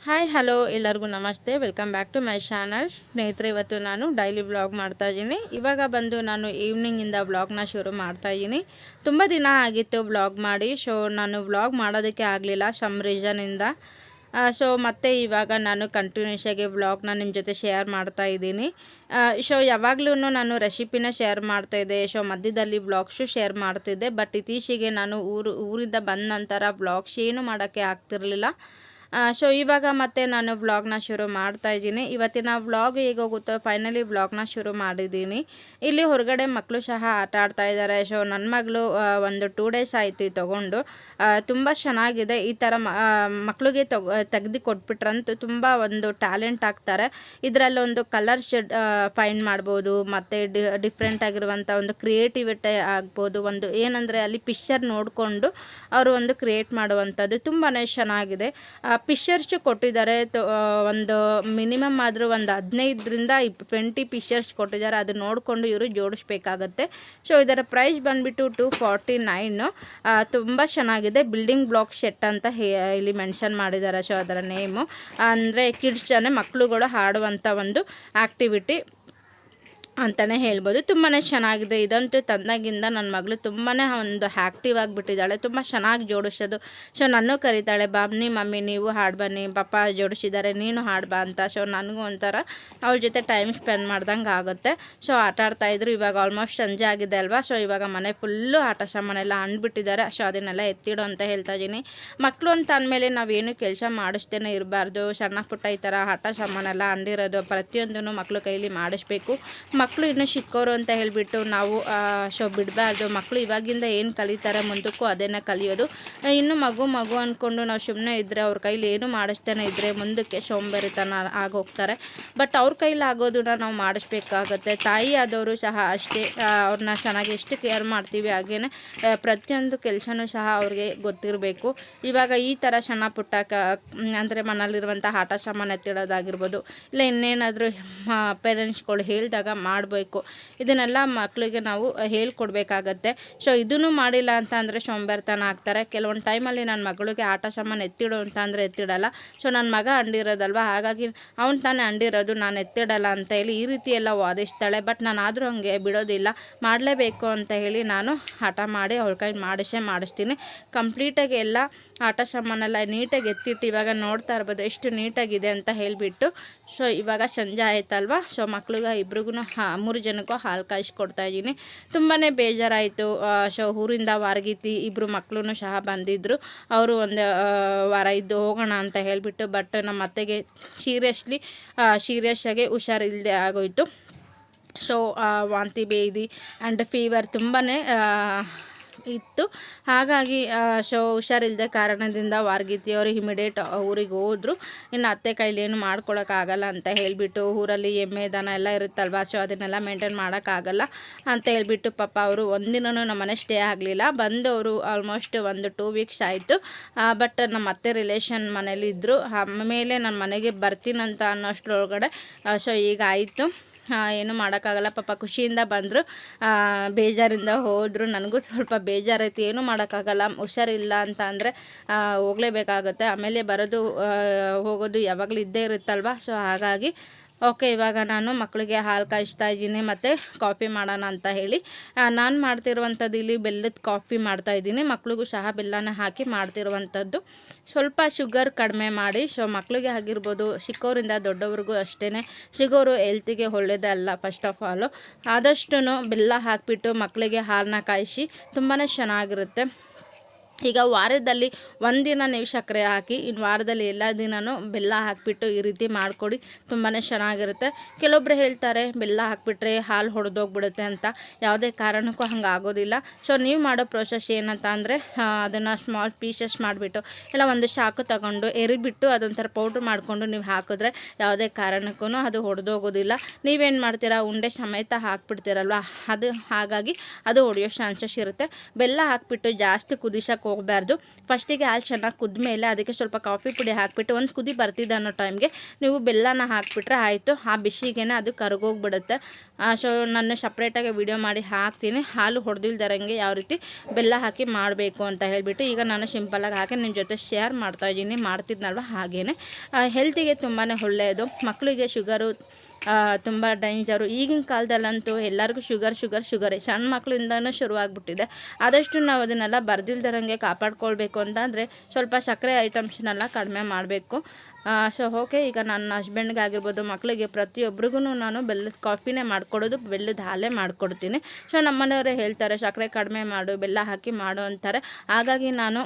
Hi hello ಎಲ್ಲರಿಗೂ ನಮಸ್ತೆ, welcome back to my channel. ಸ್ನೇಹಿತರೆ, ಇವತ್ತು ನಾನು ಡೈಲಿ ವ್ಲಾಗ್ ಮಾಡ್ತಾಯಿದ್ದೀನಿ. ಇವಾಗ ಬಂದು ನಾನು ಈವ್ನಿಂಗಿಂದ ವ್ಲಾಗ್ನ ಶುರು ಮಾಡ್ತಾಯಿದ್ದೀನಿ. ತುಂಬ ದಿನ ಆಗಿತ್ತು ವ್ಲಾಗ್ ಮಾಡಿ. ನಾನು ವ್ಲಾಗ್ ಮಾಡೋದಕ್ಕೆ ಆಗಲಿಲ್ಲ ಸಮ್ ರೀಸನಿಂದ. ಮತ್ತೆ ಇವಾಗ ನಾನು ಕಂಟಿನ್ಯೂಸ್ ಆಗಿ ವ್ಲಾಗ್ನ ನಿಮ್ಮ ಜೊತೆ ಶೇರ್ ಮಾಡ್ತಾಯಿದ್ದೀನಿ. ಯಾವಾಗಲೂ ನಾನು ರೆಸಿಪಿನ ಶೇರ್ ಮಾಡ್ತಾಯಿದ್ದೆ. ಮಧ್ಯದಲ್ಲಿ ವ್ಲಾಗ್ಸು ಶೇರ್ ಮಾಡ್ತಿದ್ದೆ. ಬಟ್ ಇತ್ತೀಚೆಗೆ ನಾನು ಊರಿಂದ ಬಂದ ನಂತರ ವ್ಲಾಗ್ಸ್ ಏನು ಮಾಡೋಕ್ಕೆ ಆಗ್ತಿರಲಿಲ್ಲ. ಇವಾಗ ಮತ್ತೆ ನಾನು ವ್ಲಾಗ್ನ ಶುರು ಮಾಡ್ತಾ ಇದ್ದೀನಿ. ಇವತ್ತಿನ ವ್ಲಾಗ್ ಹೇಗೋಗುತ್ತೋ ಫೈನಲಿ ವ್ಲಾಗ್ನ ಶುರು ಮಾಡಿದ್ದೀನಿ. ಇಲ್ಲಿ ಹೊರಗಡೆ ಮಕ್ಕಳು ಸಹ ಆಟ ಆಡ್ತಾ ಇದ್ದಾರೆ. ನನ್ನ ಮಗಳು ಒಂದು 2 ಡೇಸ್ ಆಯ್ತು ತೊಗೊಂಡು. ತುಂಬ ಚೆನ್ನಾಗಿದೆ. ಈ ಥರ ಮಕ್ಕಳಿಗೆ ತೆಗ್ದು ಕೊಟ್ಬಿಟ್ರಂತೂ ತುಂಬ ಒಂದು ಟ್ಯಾಲೆಂಟ್ ಆಗ್ತಾರೆ. ಇದರಲ್ಲೊಂದು ಕಲರ್ ಶೇಡ್ ಫೈಂಡ್ ಮಾಡ್ಬೋದು, ಮತ್ತು ಡಿಫ್ರೆಂಟ್ ಆಗಿರುವಂಥ ಒಂದು ಕ್ರಿಯೇಟಿವಿಟಿ ಆಗ್ಬೋದು. ಒಂದು ಏನಂದರೆ ಅಲ್ಲಿ ಪಿಕ್ಚರ್ ನೋಡಿಕೊಂಡು ಅವರು ಒಂದು ಕ್ರಿಯೇಟ್ ಮಾಡುವಂಥದ್ದು ತುಂಬಾ ಚೆನ್ನಾಗಿದೆ. ಪಿಕ್ಚರ್ಸು ಕೊಟ್ಟಿದ್ದಾರೆ. ಒಂದು ಮಿನಿಮಮ್ ಆದರೂ ಒಂದು 15ರಿಂದ 20 ಪಿಕ್ಚರ್ಸ್ ಕೊಟ್ಟಿದ್ದಾರೆ. ಅದು ನೋಡಿಕೊಂಡು ಇವರು ಜೋಡಿಸ್ಬೇಕಾಗತ್ತೆ. ಇದರ ಪ್ರೈಸ್ ಬಂದುಬಿಟ್ಟು 249. ತುಂಬ ಚೆನ್ನಾಗಿದೆ. ಬಿಲ್ಡಿಂಗ್ ಬ್ಲಾಕ್ ಸೆಟ್ ಅಂತ ಇಲ್ಲಿ ಮೆನ್ಷನ್ ಮಾಡಿದ್ದಾರೆ. ಅದರ ನೇಮು ಅಂದರೆ ಕಿಡ್ಸ್ ಮಕ್ಕಳುಗಳು ಆಡುವಂಥ ಒಂದು ಆ್ಯಕ್ಟಿವಿಟಿ ಅಂತಲೇ ಹೇಳ್ಬೋದು. ತುಂಬಾ ಚೆನ್ನಾಗಿದೆ. ಇದಂತೂ ತಂದಾಗಿಂದ ನನ್ನ ಮಗಳು ತುಂಬಾ ಒಂದು ಆ್ಯಕ್ಟಿವ್ ಆಗಿಬಿಟ್ಟಿದ್ದಾಳೆ. ತುಂಬ ಚೆನ್ನಾಗಿ ಜೋಡಿಸೋದು. ನನ್ನೂ ಕರೀತಾಳೆ, ಬನ್ನಿ ಮಮ್ಮಿ ನೀವು ಹಾಡು ಬನ್ನಿ, ಪಾಪ ಜೋಡಿಸಿದ್ದಾರೆ ನೀನು ಹಾಡ್ಬಾ ಅಂತ. ನನಗೂ ಒಂಥರ ಅವ್ರ ಜೊತೆ ಟೈಮ್ ಸ್ಪೆಂಡ್ ಮಾಡ್ದಂಗೆ ಆಗುತ್ತೆ. ಆಟ ಆಡ್ತಾಯಿದ್ರು. ಇವಾಗ ಆಲ್ಮೋಸ್ಟ್ ಸಂಜೆ ಆಗಿದೆ ಅಲ್ವಾ. ಇವಾಗ ಮನೆ ಫುಲ್ಲು ಆಟ ಸಾಮಾನೆಲ್ಲ ಅಂದ್ಬಿಟ್ಟಿದ್ದಾರೆ. ಅದನ್ನೆಲ್ಲ ಎತ್ತಿಡು ಅಂತ ಹೇಳ್ತಾ ಇದ್ದೀನಿ. ಮಕ್ಕಳು ಅಂತ ಅಂದಮೇಲೆ ನಾವೇನು ಕೆಲಸ ಮಾಡಿಸ್ತೇನೆ ಇರಬಾರ್ದು. ಸಣ್ಣ ಪುಟ್ಟ ಈ ಥರ ಆಟ ಸಾಮಾನೆಲ್ಲ ಅಂದಿರೋದು ಪ್ರತಿಯೊಂದೂ ಮಕ್ಕಳು ಕೈಲಿ ಮಾಡಿಸ್ಬೇಕು. ಮಕ್ಕಳು ಇನ್ನೂ ಚಿಕ್ಕವರು ಅಂತ ಹೇಳಿಬಿಟ್ಟು ನಾವು ಬಿಡಬಾರ್ದು. ಮಕ್ಕಳು ಇವಾಗಿಂದ ಏನು ಕಲಿತಾರೆ ಮುಂದಕ್ಕೂ ಅದನ್ನು ಕಲಿಯೋದು. ಇನ್ನು ಮಗು ಅಂದ್ಕೊಂಡು ನಾವು ಸುಮ್ಮನೆ ಇದ್ದರೆ ಅವ್ರ ಕೈಲಿ ಏನು ಮಾಡಿಸ್ತಾನೆ ಇದ್ದರೆ ಮುಂದಕ್ಕೆ ಸೋಂಬೇರಿತನ ಆಗೋಗ್ತಾರೆ. ಬಟ್ ಅವ್ರ ಕೈಲಿ ಆಗೋದನ್ನ ನಾವು ಮಾಡಿಸ್ಬೇಕಾಗತ್ತೆ. ತಾಯಿ ಆದವರು ಸಹ ಅಷ್ಟೇ. ಅವ್ರನ್ನ ಚೆನ್ನಾಗಿ ಎಷ್ಟು ಕೇರ್ ಮಾಡ್ತೀವಿ ಹಾಗೇ ಪ್ರತಿಯೊಂದು ಕೆಲಸನೂ ಸಹ ಅವ್ರಿಗೆ ಗೊತ್ತಿರಬೇಕು. ಇವಾಗ ಈ ಥರ ಸಣ್ಣ ಪುಟ್ಟ ಅಂದರೆ ಮನೇಲಿರುವಂಥ ಆಟ ಸಾಮಾನು ಎತ್ತಿಡೋದಾಗಿರ್ಬೋದು, ಇಲ್ಲ ಇನ್ನೇನಾದರೂ ಪೇರೆಂಟ್ಸ್ಗಳು ಹೇಳಿದಾಗ ಮಾಡಬೇಕು. ಇದನ್ನೆಲ್ಲ ಮಕ್ಕಳಿಗೆ ನಾವು ಹೇಳ್ಕೊಡ್ಬೇಕಾಗತ್ತೆ. ಇದನ್ನು ಮಾಡಿಲ್ಲ ಅಂತ ಅಂದರೆ ಸೋಂಬೇರಿತನ ಆಗ್ತಾರೆ. ಕೆಲವೊಂದು ಟೈಮಲ್ಲಿ ನನ್ನ ಮಗಳಿಗೆ ಆಟ ಸಾಮಾನು ಎತ್ತಿಡು ಅಂತ ಅಂದರೆ ಎತ್ತಿಡಲ್ಲ. ನನ್ನ ಮಗ ಅಂಡಿರೋದಲ್ವ, ಹಾಗಾಗಿ ಅವ್ನು ತಾನೇ ಅಂಡಿರೋದು, ನಾನು ಎತ್ತಿಡಲ್ಲ ಅಂತ ಹೇಳಿ ಈ ರೀತಿ ಎಲ್ಲ ವಾದಿಸ್ತಾಳೆ. ಬಟ್ ನಾನು ಆದರೂ ಹಂಗೆ ಬಿಡೋದಿಲ್ಲ. ಮಾಡಲೇಬೇಕು ಅಂತ ಹೇಳಿ ನಾನು ಹಠ ಮಾಡಿ ಅವಳ ಕೈ ಮಾಡಿಸ್ತೀನಿ. ಕಂಪ್ಲೀಟಾಗಿ ಎಲ್ಲ ಆಟ ಸಾಮಾನೆಲ್ಲ ನೀಟಾಗಿ ಎತ್ತಿಟ್ಟು ಇವಾಗ ನೋಡ್ತಾ ಇರ್ಬೋದು ಎಷ್ಟು ನೀಟಾಗಿದೆ ಅಂತ ಹೇಳಿಬಿಟ್ಟು. ಇವಾಗ ಸಂಜೆ ಆಯ್ತಲ್ವ. ಮಕ್ಳಿಗೆ ಇಬ್ರಿಗೂ 3 ಜನಕ್ಕೂ ಹಾಲು ಕಾಯಿಸ್ಕೊಡ್ತಾ ಇದ್ದೀನಿ. ತುಂಬಾ ಬೇಜಾರಾಯಿತು. ಊರಿಂದ ವಾರಗೀತಿ ಇಬ್ಬರು ಮಕ್ಕಳು ಸಹ ಬಂದಿದ್ದರು. ಅವರು ಒಂದು ವಾರ ಇದ್ದು ಹೋಗೋಣ ಅಂತ ಹೇಳಿಬಿಟ್ಟು. ಬಟ್ ನಮ್ಮ ಅತ್ತೆಗೆ ಸೀರಿಯಸ್ಸಾಗಿ ಹುಷಾರಿಲ್ಲದೆ ಆಗೋಯಿತು. ವಾಂತಿ ಬೇದಿ ಆ್ಯಂಡ್ ಫೀವರ್ ತುಂಬಾ ಇತ್ತು. ಹಾಗಾಗಿ ಹುಷಾರಿಲ್ಲದೆ ಕಾರಣದಿಂದ ವಾರಗೀತಿಯವರು ಇಮಿಡಿಯೇಟ್ ಊರಿಗೆ ಹೋದರು. ಇನ್ನು ಅತ್ತೆ ಕೈಲಿ ಏನು ಮಾಡ್ಕೊಳಕ್ಕಾಗಲ್ಲ ಅಂತ ಹೇಳಿಬಿಟ್ಟು, ಊರಲ್ಲಿ ಎಮ್ಮೆ ದನ ಎಲ್ಲ ಇರುತ್ತಲ್ವ, ಅದನ್ನೆಲ್ಲ ಮೇಂಟೈನ್ ಮಾಡೋಕ್ಕಾಗಲ್ಲ ಅಂತ ಹೇಳಿಬಿಟ್ಟು ಪಾಪ ಅವರು ಒಂದಿನೂ ನಮ್ಮ ಮನೆ ಸ್ಟೇ ಆಗಲಿಲ್ಲ. ಬಂದವರು ಆಲ್ಮೋಸ್ಟ್ ಒಂದು 2 ವೀಕ್ಸ್ ಆಯಿತು. ಬಟ್ ನಮ್ಮ ಅತ್ತೆ ರಿಲೇಷನ್ ಮನೇಲಿ ಇದ್ದರು. ಆಮೇಲೆ ನನ್ನ ಮನೆಗೆ ಬರ್ತೀನಂತ ಅನ್ನೋಷ್ಟರೊಳಗಡೆ ಈಗ ಆಯಿತು. ಏನು ಮಾಡೋಕ್ಕಾಗಲ್ಲ. ಪಾಪ ಖುಷಿಯಿಂದ ಬಂದರು, ಬೇಜಾರಿಂದ ಹೋದರು. ನನಗೂ ಸ್ವಲ್ಪ ಬೇಜಾರಾಯ್ತು. ಏನೂ ಮಾಡೋಕ್ಕಾಗಲ್ಲ. ಹುಷಾರಿಲ್ಲ ಅಂತ ಅಂದರೆ ಹೋಗಲೇಬೇಕಾಗುತ್ತೆ. ಆಮೇಲೆ ಬರೋದು ಹೋಗೋದು ಯಾವಾಗಲೂ ಇದ್ದೇ ಇರುತ್ತಲ್ವ. ಹಾಗಾಗಿ ಓಕೆ, ಇವಾಗ ನಾನು ಮಕ್ಕಳಿಗೆ ಹಾಲು ಕಾಯಿಸ್ತಾ ಇದ್ದೀನಿ ಮತ್ತು ಕಾಫಿ ಮಾಡೋಣ ಅಂತ ಹೇಳಿ ನಾನು ಮಾಡ್ತಿರುವಂಥದ್ದು ಇಲ್ಲಿ ಬೆಲ್ಲದ ಕಾಫಿ ಮಾಡ್ತಾಯಿದ್ದೀನಿ. ಮಕ್ಳಿಗೂ ಸಹ ಬೆಲ್ಲನ ಹಾಕಿ ಮಾಡ್ತಿರುವಂಥದ್ದು. ಸ್ವಲ್ಪ ಶುಗರ್ ಕಡಿಮೆ ಮಾಡಿ. ಮಕ್ಕಳಿಗೆ ಆಗಿರ್ಬೋದು, ಚಿಕ್ಕವರಿಂದ ದೊಡ್ಡವ್ರಿಗೂ ಅಷ್ಟೇ. ಶುಗರು ಹೆಲ್ತಿಗೆ ಒಳ್ಳೆಯದಲ್ಲ. ಫಸ್ಟ್ ಆಫ್ ಆಲು ಆದಷ್ಟು ಬೆಲ್ಲ ಹಾಕಿಬಿಟ್ಟು ಮಕ್ಕಳಿಗೆ ಹಾಲನ್ನ ಕಾಯಿಸಿ ತುಂಬಾ ಚೆನ್ನಾಗಿರುತ್ತೆ. ಈಗ ವಾರದಲ್ಲಿ ಒಂದಿನ ನೀವು ಸಕ್ಕರೆ ಹಾಕಿ ಇನ್ನು ವಾರದಲ್ಲಿ ಎಲ್ಲ ದಿನವೂ ಬೆಲ್ಲ ಹಾಕಿಬಿಟ್ಟು ಈ ರೀತಿ ಮಾಡಿಕೊಡಿ, ತುಂಬಾ ಚೆನ್ನಾಗಿರುತ್ತೆ. ಕೆಲವೊಬ್ರು ಹೇಳ್ತಾರೆ ಬೆಲ್ಲ ಹಾಕಿಬಿಟ್ರೆ ಹಾಲು ಹೊಡೆದೋಗ್ಬಿಡುತ್ತೆ ಅಂತ. ಯಾವುದೇ ಕಾರಣಕ್ಕೂ ಹಂಗೆ ಆಗೋದಿಲ್ಲ. ಸೊ ನೀವು ಮಾಡೋ ಪ್ರೋಸೆಸ್ ಏನಂತ ಅಂದರೆ ಅದನ್ನು ಸ್ಮಾಲ್ ಪೀಸಸ್ ಮಾಡಿಬಿಟ್ಟು ಇಲ್ಲ ಒಂದು ಚಾಕು ತಗೊಂಡು ಎರಿಬಿಟ್ಟು ಅದೊಂಥರ ಪೌಡ್ರ್ ಮಾಡಿಕೊಂಡು ನೀವು ಹಾಕಿದ್ರೆ ಯಾವುದೇ ಕಾರಣಕ್ಕೂ ಅದು ಹೊಡೆದೋಗೋದಿಲ್ಲ. ನೀವೇನು ಮಾಡ್ತೀರಾ, ಉಂಡೆ ಸಮೇತ ಹಾಕ್ಬಿಡ್ತೀರಲ್ವ, ಅದು ಹಾಗಾಗಿ ಅದು ಹೊಡೆಯೋ ಚಾನ್ಸಸ್ ಇರುತ್ತೆ. ಬೆಲ್ಲ ಹಾಕಿಬಿಟ್ಟು ಜಾಸ್ತಿ ಕುದಿಸೋಕೆ ಹೋಗಬಾರ್ದು. ಫಸ್ಟಿಗೆ ಹಾಲು ಚೆನ್ನಾಗಿ ಕುದ್ಮೇಲೆ ಅದಕ್ಕೆ ಸ್ವಲ್ಪ ಕಾಫಿ ಪುಡಿ ಹಾಕಿಬಿಟ್ಟು ಒಂದು ಕುದಿ ಬರ್ತಿದ್ದ ಅನ್ನೋ ಟೈಮ್ಗೆ ನೀವು ಬೆಲ್ಲನ ಹಾಕಿಬಿಟ್ರೆ ಆಯಿತು. ಆ ಬಿಸಿಗೆ ಅದು ಕರಗೋಗ್ಬಿಡುತ್ತೆ. ಸೊ ನಾನು ಸಪ್ರೇಟಾಗಿ ವಿಡಿಯೋ ಮಾಡಿ ಹಾಕ್ತೀನಿ, ಹಾಲು ಹೊಡೆದಿಲ್ದರಂಗೆ ಯಾವ ರೀತಿ ಬೆಲ್ಲ ಹಾಕಿ ಮಾಡಬೇಕು ಅಂತ ಹೇಳಿಬಿಟ್ಟು. ಈಗ ನಾನು ಸಿಂಪಲಾಗಿ ಹಾಕಿ ನಿಮ್ಮ ಜೊತೆ ಶೇರ್ ಮಾಡ್ತಾಯಿದ್ದೀನಿ, ಮಾಡ್ತಿದ್ನಲ್ವ ಹಾಗೇ. ಹೆಲ್ತಿಗೆ ತುಂಬಾ ಒಳ್ಳೆಯದು. ಮಕ್ಕಳಿಗೆ ಶುಗರು ತುಂಬ ಡೇಂಜರು. ಈಗಿನ ಕಾಲದಲ್ಲಂತೂ ಎಲ್ಲರಿಗೂ ಶುಗರೇ ಸಣ್ಣ ಮಕ್ಕಳಿಂದನೂ ಶುರುವಾಗ್ಬಿಟ್ಟಿದೆ. ಆದಷ್ಟು ನಾವು ಅದನ್ನೆಲ್ಲ ಬರ್ದಿಲ್ದಿರಂಗೆ ಕಾಪಾಡ್ಕೊಳ್ಬೇಕು ಅಂತಂದರೆ ಸ್ವಲ್ಪ ಸಕ್ಕರೆ ಐಟಮ್ಸ್ನೆಲ್ಲ ಕಡಿಮೆ ಮಾಡಬೇಕು. ಸೊ ಓಕೆ, ಈಗ ನನ್ನ ಹಸ್ಬೆಂಡ್ಗಾಗಿರ್ಬೋದು ಮಕ್ಕಳಿಗೆ ಪ್ರತಿಯೊಬ್ಬರಿಗೂ ನಾನು ಬೆಲ್ಲದ ಕಾಫಿನೇ ಮಾಡಿಕೊಡೋದು, ಬೆಲ್ಲದ ಹಾಲೇ ಮಾಡಿಕೊಡ್ತೀನಿ. ಸೊ ನಮ್ಮನೆಯವರೇ ಹೇಳ್ತಾರೆ ಸಕ್ಕರೆ ಕಡಿಮೆ ಮಾಡು, ಬೆಲ್ಲ ಹಾಕಿ ಮಾಡು ಅಂತಾರೆ. ಹಾಗಾಗಿ ನಾನು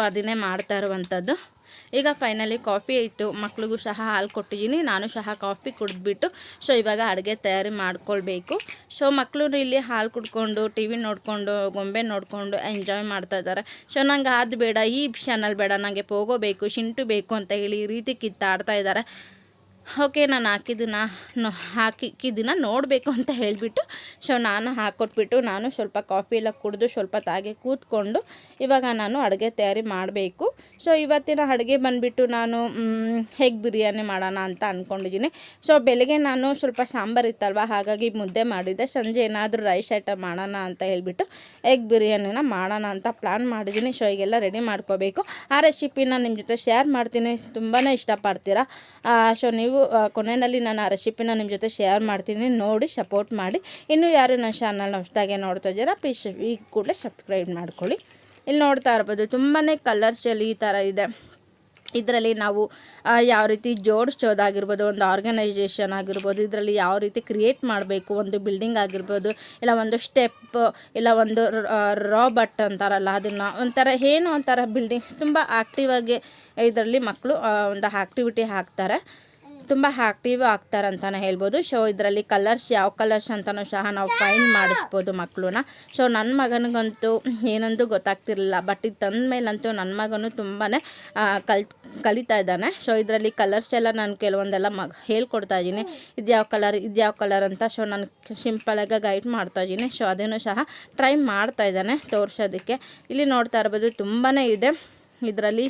ಅದನ್ನೇ ಮಾಡ್ತಾ ಇರುವಂಥದ್ದು. ಈಗ ಫೈನಲಿ ಕಾಫಿ ಇತ್ತು, ಮಕ್ಳಿಗೂ ಸಹ ಹಾಲು ಕೊಟ್ಟಿದ್ದೀನಿ, ನಾನು ಸಹ ಕಾಫಿ ಕುಡಿದ್ಬಿಟ್ಟು ಸೊ ಇವಾಗ ಅಡುಗೆ ತಯಾರಿ ಮಾಡ್ಕೊಳ್ಬೇಕು. ಸೊ ಮಕ್ಕಳು ಇಲ್ಲಿ ಹಾಲು ಕುಡ್ಕೊಂಡು ಟಿ ವಿ ನೋಡಿಕೊಂಡು ಗೊಂಬೆ ನೋಡಿಕೊಂಡು ಎಂಜಾಯ್ ಮಾಡ್ತಾ ಇದ್ದಾರೆ. ಸೊ ನಂಗೆ ಅದು ಬೇಡ, ಈ ಚಾನಲ್ ಬೇಡ, ನನಗೆ ಪೋಗೋ ಬೇಕು, ಶಿಂಟು ಬೇಕು ಅಂತ ಹೇಳಿ ಈ ರೀತಿ ಕಿತ್ತಾಡ್ತಾ ಇದ್ದಾರೆ. ಓಕೆ, ನಾನು ಹಾಕಿದ್ದನ್ನು ನೋಡಬೇಕು ಅಂತ ಹೇಳಿಬಿಟ್ಟು ಸೊ ನಾನು ಹಾಕ್ಕೊಟ್ಬಿಟ್ಟು ನಾನು ಸ್ವಲ್ಪ ಕಾಫಿ ಎಲ್ಲ ಕುಡಿದು ಸ್ವಲ್ಪ ತಾಗೆ ಕೂತ್ಕೊಂಡು ಇವಾಗ ನಾನು ಅಡುಗೆ ತಯಾರಿ ಮಾಡಬೇಕು. ಸೊ ಇವತ್ತಿನ ಅಡುಗೆ ಬಂದುಬಿಟ್ಟು ನಾನು ಎಗ್ ಬಿರಿಯಾನಿ ಮಾಡೋಣ ಅಂತ ಅಂದ್ಕೊಂಡಿದ್ದೀನಿ. ಸೊ ಬೆಳಗ್ಗೆ ನಾನು ಸ್ವಲ್ಪ ಸಾಂಬಾರು ಇತ್ತಲ್ವ, ಹಾಗಾಗಿ ಮುದ್ದೆ ಮಾಡಿದ್ದೆ. ಸಂಜೆ ಏನಾದರೂ ರೈಸ್ ಐಟಮ್ ಮಾಡೋಣ ಅಂತ ಹೇಳಿಬಿಟ್ಟು ಎಗ್ ಬಿರಿಯಾನಿನ ಮಾಡೋಣ ಅಂತ ಪ್ಲ್ಯಾನ್ ಮಾಡಿದ್ದೀನಿ. ಸೊ ಈಗೆಲ್ಲ ರೆಡಿ ಮಾಡ್ಕೋಬೇಕು. ಆ ರೆಸಿಪಿನ ನಿಮ್ಮ ಜೊತೆ ಶೇರ್ ಮಾಡ್ತೀನಿ, ತುಂಬಾ ಇಷ್ಟಪಡ್ತೀರಾ. ಸೊ ನೀವು ಕೊನೆಯಲ್ಲಿ ನಾನು ಆ ರೆಸಿಪಿನ ನಿಮ್ಮ ಜೊತೆ ಶೇರ್ ಮಾಡ್ತೀನಿ, ನೋಡಿ ಸಪೋರ್ಟ್ ಮಾಡಿ. ಇನ್ನೂ ಯಾರು ನನ್ನ ಚಾನಲ್ನ ಹೊಸದಾಗೆ ನೋಡ್ತಾ ಇದ್ದೀರಾ ಪ್ಲೀಸ್ ಈಗ ಕೂಡಲೇ ಸಬ್ಸ್ಕ್ರೈಬ್ ಮಾಡ್ಕೊಳ್ಳಿ. ಇಲ್ಲಿ ನೋಡ್ತಾ ಇರ್ಬೋದು ತುಂಬಾ ಕಲರ್ಸಲ್ಲಿ ಈ ಥರ ಇದೆ. ಇದರಲ್ಲಿ ನಾವು ಯಾವ ರೀತಿ ಜೋಡಿಸೋದಾಗಿರ್ಬೋದು, ಒಂದು ಆರ್ಗನೈಜೇಷನ್ ಆಗಿರ್ಬೋದು, ಇದರಲ್ಲಿ ಯಾವ ರೀತಿ ಕ್ರಿಯೇಟ್ ಮಾಡಬೇಕು, ಒಂದು ಬಿಲ್ಡಿಂಗ್ ಆಗಿರ್ಬೋದು, ಇಲ್ಲ ಒಂದು ಸ್ಟೆಪ್, ಇಲ್ಲ ಒಂದು ರಾಬರ್ಟ್ ಅಂತಾರಲ್ಲ ಅದನ್ನು ಒಂಥರ ಏನೋ ಒಂಥರ ಬಿಲ್ಡಿಂಗ್ ತುಂಬ ಆ್ಯಕ್ಟಿವಾಗಿ ಇದರಲ್ಲಿ ಮಕ್ಕಳು ಒಂದು ಆ್ಯಕ್ಟಿವಿಟಿ ಹಾಕ್ತಾರೆ, ತುಂಬ ಆ್ಯಕ್ಟಿವ್ ಆಗ್ತಾರೆ ಅಂತಲೇ ಹೇಳ್ಬೋದು. ಸೊ ಇದರಲ್ಲಿ ಕಲರ್ಸ್ ಯಾವ ಕಲರ್ಸ್ ಅಂತಲೂ ಸಹ ನಾವು ಫೈಂಡ್ ಮಾಡಿಸ್ಬೋದು ಮಕ್ಕಳನ್ನ. ಸೊ ನನ್ನ ಮಗನಿಗಂತೂ ಏನೊಂದು ಗೊತ್ತಾಗ್ತಿರಲಿಲ್ಲ, ಬಟ್ ಇದು ತಂದ ಮೇಲಂತೂ ನನ್ನ ಮಗನು ತುಂಬಾ ಕಲಿತಾ ಇದ್ದಾನೆ. ಸೊ ಇದರಲ್ಲಿ ಕಲರ್ಸ್ ಎಲ್ಲ ನಾನು ಕೆಲವೊಂದೆಲ್ಲ ಹೇಳ್ಕೊಡ್ತಾ ಇದ್ದೀನಿ, ಇದು ಯಾವ ಕಲರ್ ಅಂತ. ಸೊ ನಾನು ಸಿಂಪಲಾಗಿ ಗೈಡ್ ಮಾಡ್ತಾಯಿದ್ದೀನಿ. ಸೊ ಅದನ್ನು ಸಹ ಟ್ರೈ ಮಾಡ್ತಾ ಇದ್ದಾನೆ ತೋರಿಸೋದಕ್ಕೆ. ಇಲ್ಲಿ ನೋಡ್ತಾ ಇರ್ಬೋದು ತುಂಬಾ ಇದೆ ಇದರಲ್ಲಿ